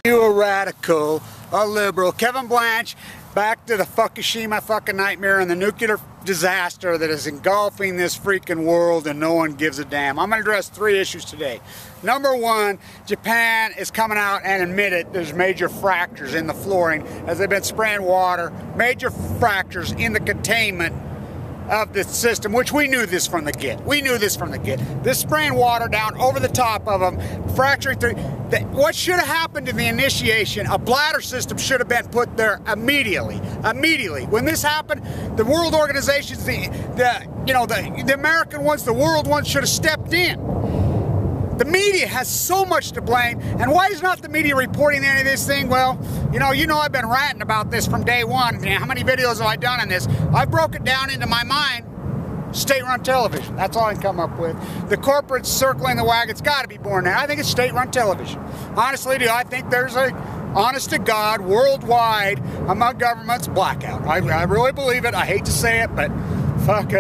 You a radical, a liberal. Kevin Blanche, back to the Fukushima fucking nightmare and the nuclear disaster that is engulfing this freaking world and no one gives a damn. I'm going to address 3 issues today. Number 1, Japan is coming out and admitted there's major fractures in the flooring as they've been spraying water, major fractures in the containment of the system, which we knew this from the get. We knew this from the get. This spraying water down over the top of them, fracturing through. What should have happened in the initiation, a bladder system should have been put there immediately. Immediately. When this happened, the world organizations, the American ones, the world ones should have stepped in. The media has so much to blame, and why is not the media reporting any of this thing? Well, you know I've been ranting about this from day one. How many videos have I done on this? I broke it down into my mind. State-run television. That's all I can come up with. The corporates circling the wagon's got to be born now. I think it's state-run television. Honestly, do I think there's a, honest to God, worldwide, among governments, blackout. I really believe it. I hate to say it, but fuck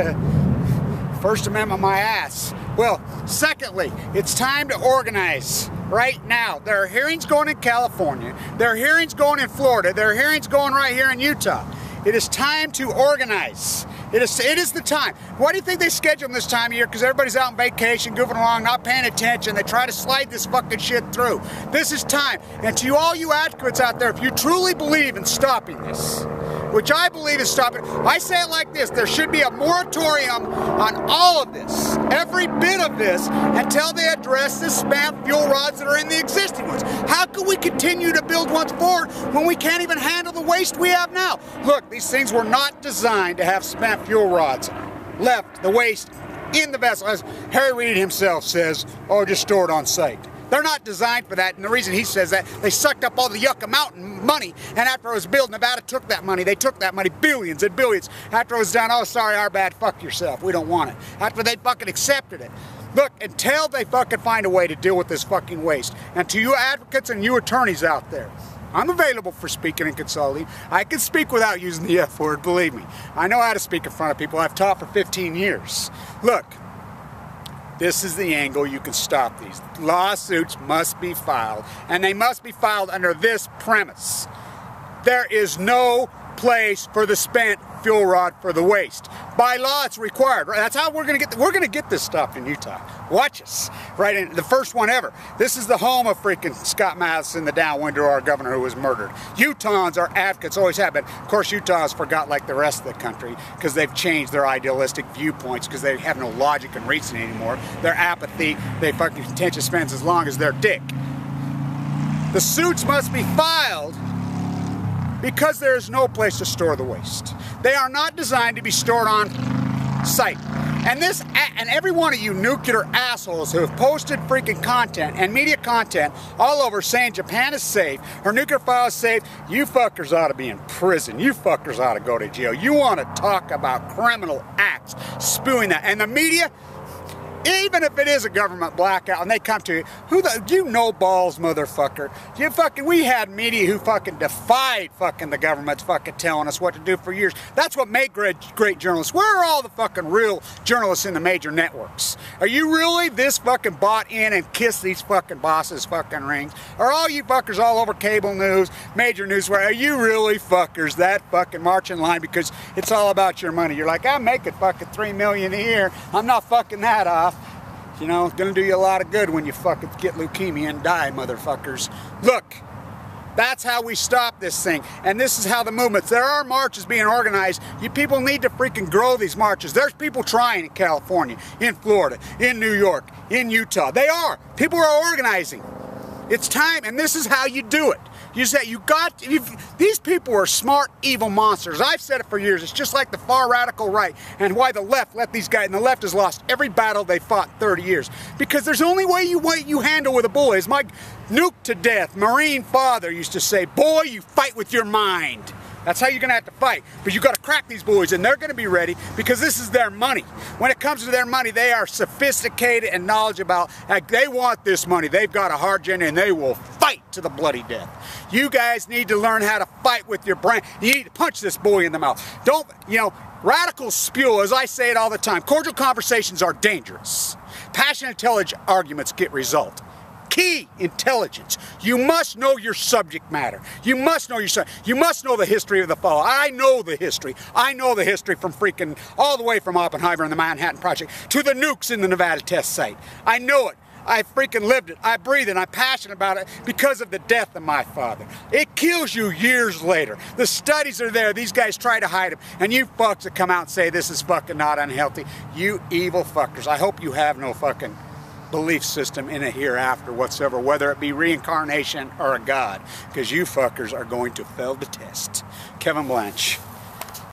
First Amendment my ass. Well, secondly, it's time to organize right now. There are hearings going in California. There are hearings going in Florida. There are hearings going right here in Utah. It is time to organize. It is the time. Why do you think they schedule them this time of year? Because everybody's out on vacation, goofing along, not paying attention. They try to slide this fucking shit through. This is time. And to all you advocates out there, if you truly believe in stopping this, which I believe is stopping, I say it like this: there should be a moratorium on all of this, every bit of this, until they address the spam fuel rods that are in the existing ones. How can we continue to build ones forward when we can't even handle the waste we have now? Look, these things were not designed to have spam fuel rods left, the waste, in the vessel. As Harry Reid himself says, oh, just store it on site. They're not designed for that, and the reason he says that, they sucked up all the Yucca Mountain money, and after it was built, Nevada took that money. They took that money, billions and billions. After it was done, oh, sorry, our bad, fuck yourself, we don't want it. After they fucking accepted it. Look, until they fucking find a way to deal with this fucking waste, and to you advocates and you attorneys out there, I'm available for speaking and consulting. I can speak without using the F word, believe me. I know how to speak in front of people. I've taught for 15 years. Look. This is the angle you can stop these. Lawsuits must be filed, and they must be filed under this premise. There is no place for the spent fuel rod for the waste. By law, it's required. Right? That's how we're going to get this stuff in Utah. Watch us. Right in the first one ever. This is the home of freaking Scott Madison, the downwinder, our governor who was murdered. Utahns are advocates, always have been. Of course, Utahns forgot like the rest of the country because they've changed their idealistic viewpoints because they have no logic and reason anymore. Their apathy, they fucking contentious fence as long as their dick. The suits must be filed because there is no place to store the waste. They are not designed to be stored on site. And every one of you nuclear assholes who have posted freaking content and media content all over saying Japan is safe, or nuclear file is safe, you fuckers ought to be in prison. You fuckers ought to go to jail. You want to talk about criminal acts, spewing that. And the media, even if it is a government blackout and they come to you, you know balls, motherfucker. We had media who fucking defied fucking the government's fucking telling us what to do for years. That's what made great journalists. Where are all the fucking real journalists in the major networks? Are you really this fucking bought in and kiss these fucking bosses' fucking rings? Are all you fuckers all over cable news, major news, where are you really fuckers that fucking march in line because it's all about your money? You're like, I'm making fucking $3 million a year. I'm not fucking that off. You know, it's gonna do you a lot of good when you fucking get leukemia and die, motherfuckers. Look, that's how we stop this thing. And this is how the movements, there are marches being organized. You people need to freaking grow these marches. There's people trying in California, in Florida, in New York, in Utah. They are. People are organizing. It's time, and this is how you do it. You say these people are smart, evil monsters. I've said it for years. It's just like the far radical right and why the left let these guys, and the left has lost every battle they fought in 30 years. Because there's only way you handle with a bully. As my nuke to death Marine father used to say, boy, you fight with your mind. That's how you're going to have to fight. But you've got to crack these boys, and they're going to be ready because this is their money. When it comes to their money, they are sophisticated and knowledgeable. They want this money. They've got a hard agenda, and they will fight to the bloody death. You guys need to learn how to fight with your brain. You need to punch this boy in the mouth. Don't, radicals spew, as I say it all the time. Cordial conversations are dangerous. Passionate, intelligent arguments get result. Key, intelligence. You must know your subject matter. You must know you must know the history of the fall. I know the history. I know the history from freaking all the way from Oppenheimer and the Manhattan Project to the nukes in the Nevada test site. I know it. I freaking lived it. I breathe it. I'm passionate about it because of the death of my father. It kills you years later. The studies are there. These guys try to hide them. And you fucks that come out and say this is fucking not unhealthy. You evil fuckers. I hope you have no fucking belief system in a hereafter whatsoever, whether it be reincarnation or a god. Because you fuckers are going to fail the test. Kevin Blanch.